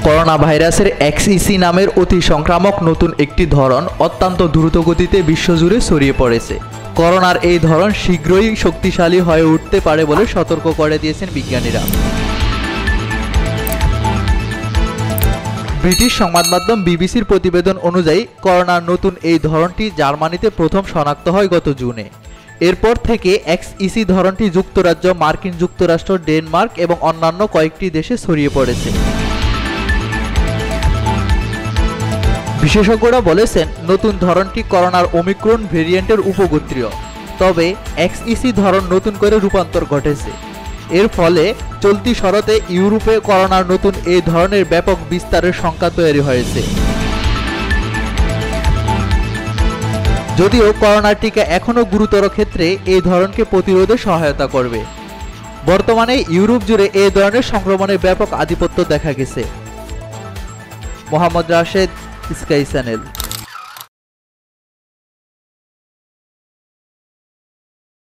Corona ভাইরাসের XEC নামের অতি সংক্রামক নতুন একটি ধরন অত্যন্ত দ্রুতগতিতে বিশ্বজুড়ে ছড়িয়ে পড়েছে। করোনার এই ধরন শীঘ্রই শক্তিশালী হয়ে উঠতে পারে বলে সতর্ক করে দিয়েছেন বিজ্ঞানীরা। ব্রিটিশ সংবাদ মাধ্যম বিবিসির প্রতিবেদন অনুযায়ী করোনার নতুন এই ধরনটি জার্মানিতে প্রথম শনাক্ত হয় গত জুনে। এরপর থেকে XEC ধরনটি যুক্তরাজ্য, মার্কিন যুক্তরাষ্ট্র, ডেনমার্ক এবং অন্যান্য কয়েকটি দেশে ছড়িয়ে পড়েছে। বিশেষজ্ঞরা বলেছেন, নতুন ধরনটি করোনার ওমিক্রন ভেরিয়েন্টের উপগোত্রীয়। তবে XEC ধরন নতুন করে রূপান্তর ঘটেছে। এর ফলে চলতি শরতে ইউরোপে করোনার নতুন এই ধরনের ব্যাপক বিস্তারের শঙ্কা তৈরি হয়েছে। যদিও করোনার টিকা এখনও গুরুতর ক্ষেত্রে এই ধরনকে প্রতিরোধে সহায়তা করবে। বর্তমানে ইউরোপ জুড়ে এই ধরনের সংক্রমণের ব্যাপক আধিপত্য দেখা গেছে। Mohammad Rashed, sky channel.